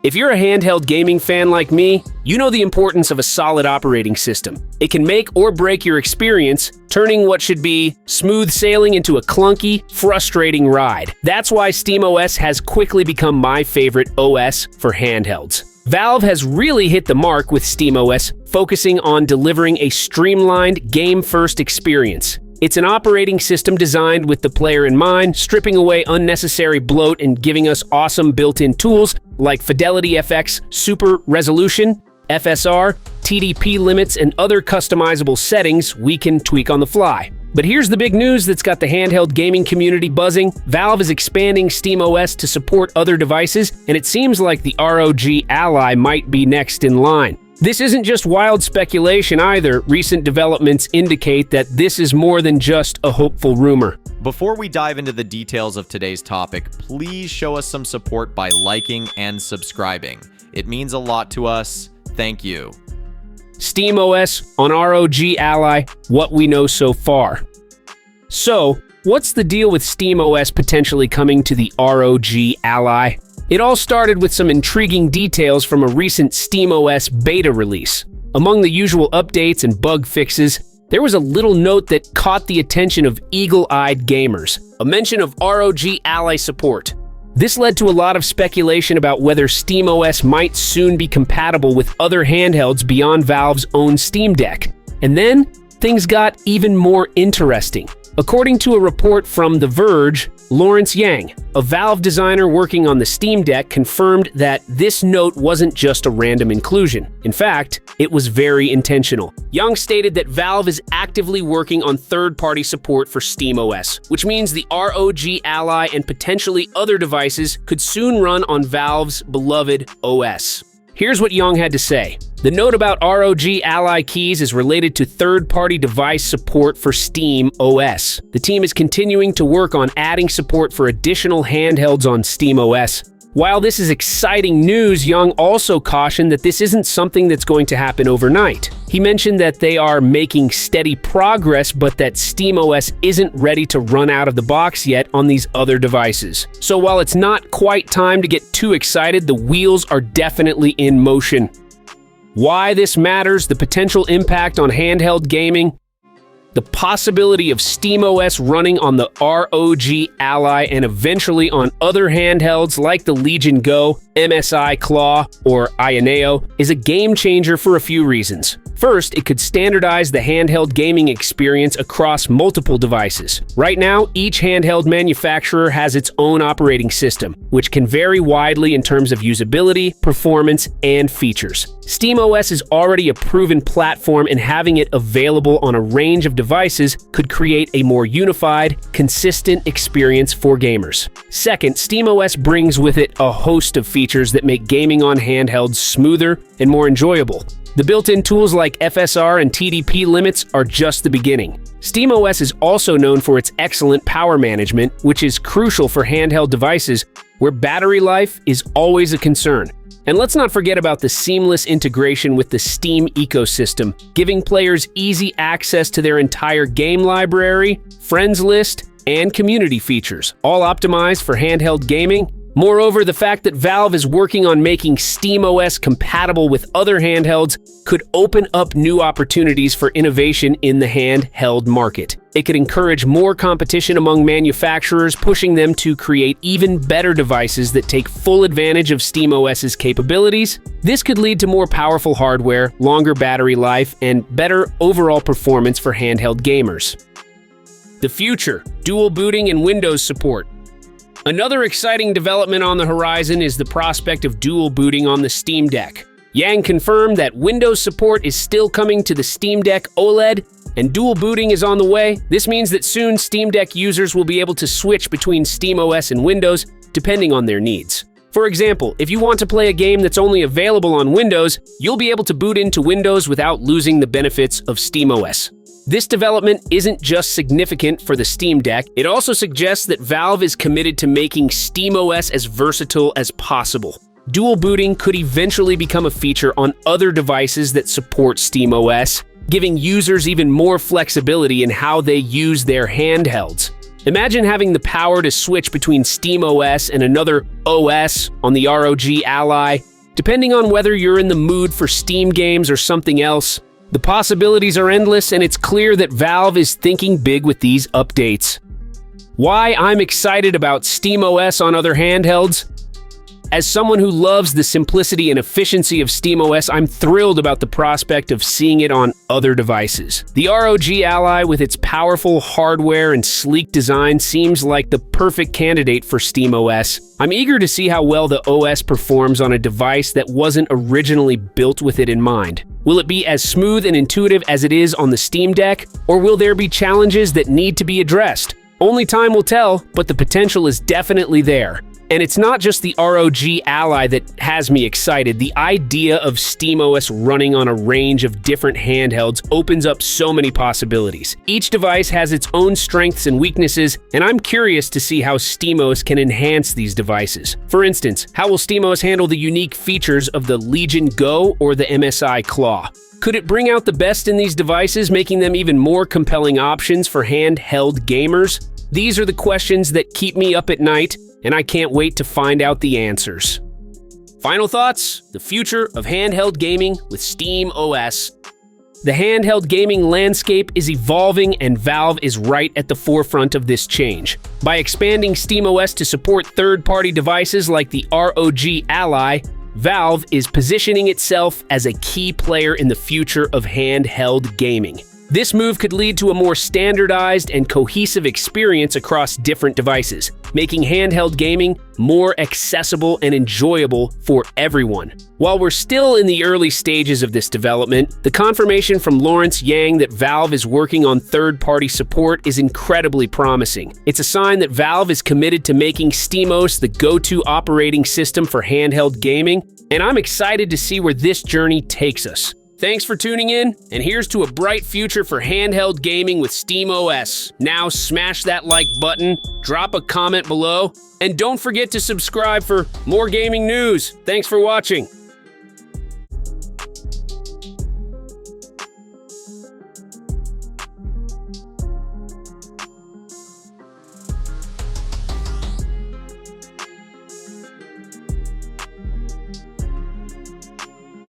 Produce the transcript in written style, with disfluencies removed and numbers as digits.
If you're a handheld gaming fan like me, you know the importance of a solid operating system. It can make or break your experience, turning what should be smooth sailing into a clunky, frustrating ride. That's why SteamOS has quickly become my favorite OS for handhelds. Valve has really hit the mark with SteamOS, focusing on delivering a streamlined, game-first experience. It's an operating system designed with the player in mind, stripping away unnecessary bloat and giving us awesome built-in tools like Fidelity FX Super Resolution, FSR, TDP limits, and other customizable settings we can tweak on the fly. But here's the big news that's got the handheld gaming community buzzing. Valve is expanding SteamOS to support other devices, and it seems like the ROG Ally might be next in line. This isn't just wild speculation either. Recent developments indicate that this is more than just a hopeful rumor. Before we dive into the details of today's topic, please show us some support by liking and subscribing. It means a lot to us. Thank you. SteamOS on ROG Ally, what we know so far. So, what's the deal with SteamOS potentially coming to the ROG Ally? It all started with some intriguing details from a recent SteamOS beta release. Among the usual updates and bug fixes, there was a little note that caught the attention of eagle-eyed gamers, a mention of ROG Ally support. This led to a lot of speculation about whether SteamOS might soon be compatible with other handhelds beyond Valve's own Steam Deck. And then, things got even more interesting. According to a report from The Verge, Lawrence Yang, a Valve designer working on the Steam Deck, confirmed that this note wasn't just a random inclusion. In fact, it was very intentional. Yang stated that Valve is actively working on third-party support for SteamOS, which means the ROG Ally and potentially other devices could soon run on Valve's beloved OS. Here's what Yang had to say. The note about ROG Ally keys is related to third-party device support for SteamOS. The team is continuing to work on adding support for additional handhelds on SteamOS. While this is exciting news, Yang also cautioned that this isn't something that's going to happen overnight. He mentioned that they are making steady progress, but that SteamOS isn't ready to run out of the box yet on these other devices. So while it's not quite time to get too excited, the wheels are definitely in motion. Why this matters, the potential impact on handheld gaming, the possibility of SteamOS running on the ROG Ally and eventually on other handhelds like the Legion Go, MSI Claw, or Ioneo is a game changer for a few reasons. First, it could standardize the handheld gaming experience across multiple devices. Right now, each handheld manufacturer has its own operating system, which can vary widely in terms of usability, performance, and features. SteamOS is already a proven platform, and having it available on a range of devices could create a more unified, consistent experience for gamers. Second, SteamOS brings with it a host of features that make gaming on handhelds smoother and more enjoyable. The built-in tools like FSR and TDP limits are just the beginning. SteamOS is also known for its excellent power management, which is crucial for handheld devices where battery life is always a concern. And let's not forget about the seamless integration with the Steam ecosystem, giving players easy access to their entire game library, friends list, and community features, all optimized for handheld gaming. Moreover, the fact that Valve is working on making SteamOS compatible with other handhelds could open up new opportunities for innovation in the handheld market. It could encourage more competition among manufacturers, pushing them to create even better devices that take full advantage of SteamOS's capabilities. This could lead to more powerful hardware, longer battery life, and better overall performance for handheld gamers. The future: dual booting and Windows support. Another exciting development on the horizon is the prospect of dual booting on the Steam Deck. Yang confirmed that Windows support is still coming to the Steam Deck OLED, and dual booting is on the way. This means that soon Steam Deck users will be able to switch between SteamOS and Windows, depending on their needs. For example, if you want to play a game that's only available on Windows, you'll be able to boot into Windows without losing the benefits of SteamOS. This development isn't just significant for the Steam Deck, it also suggests that Valve is committed to making SteamOS as versatile as possible. Dual booting could eventually become a feature on other devices that support SteamOS, giving users even more flexibility in how they use their handhelds. Imagine having the power to switch between SteamOS and another OS on the ROG Ally, Depending on whether you're in the mood for Steam games or something else, the possibilities are endless, and it's clear that Valve is thinking big with these updates. Why I'm excited about SteamOS on other handhelds? As someone who loves the simplicity and efficiency of SteamOS, I'm thrilled about the prospect of seeing it on other devices. The ROG Ally, with its powerful hardware and sleek design, seems like the perfect candidate for SteamOS. I'm eager to see how well the OS performs on a device that wasn't originally built with it in mind. Will it be as smooth and intuitive as it is on the Steam Deck, or will there be challenges that need to be addressed? Only time will tell, but the potential is definitely there. And it's not just the ROG Ally that has me excited. The idea of SteamOS running on a range of different handhelds opens up so many possibilities. Each device has its own strengths and weaknesses, and I'm curious to see how SteamOS can enhance these devices. For instance, how will SteamOS handle the unique features of the Legion Go or the MSI Claw? Could it bring out the best in these devices, making them even more compelling options for handheld gamers? These are the questions that keep me up at night, and I can't wait to find out the answers. Final thoughts? The future of handheld gaming with SteamOS. The handheld gaming landscape is evolving, and Valve is right at the forefront of this change. By expanding SteamOS to support third-party devices like the ROG Ally, Valve is positioning itself as a key player in the future of handheld gaming. This move could lead to a more standardized and cohesive experience across different devices, making handheld gaming more accessible and enjoyable for everyone. While we're still in the early stages of this development, the confirmation from Lawrence Yang that Valve is working on third-party support is incredibly promising. It's a sign that Valve is committed to making SteamOS the go-to operating system for handheld gaming, and I'm excited to see where this journey takes us. Thanks for tuning in, and here's to a bright future for handheld gaming with SteamOS. Now smash that like button, drop a comment below, and don't forget to subscribe for more gaming news. Thanks for watching.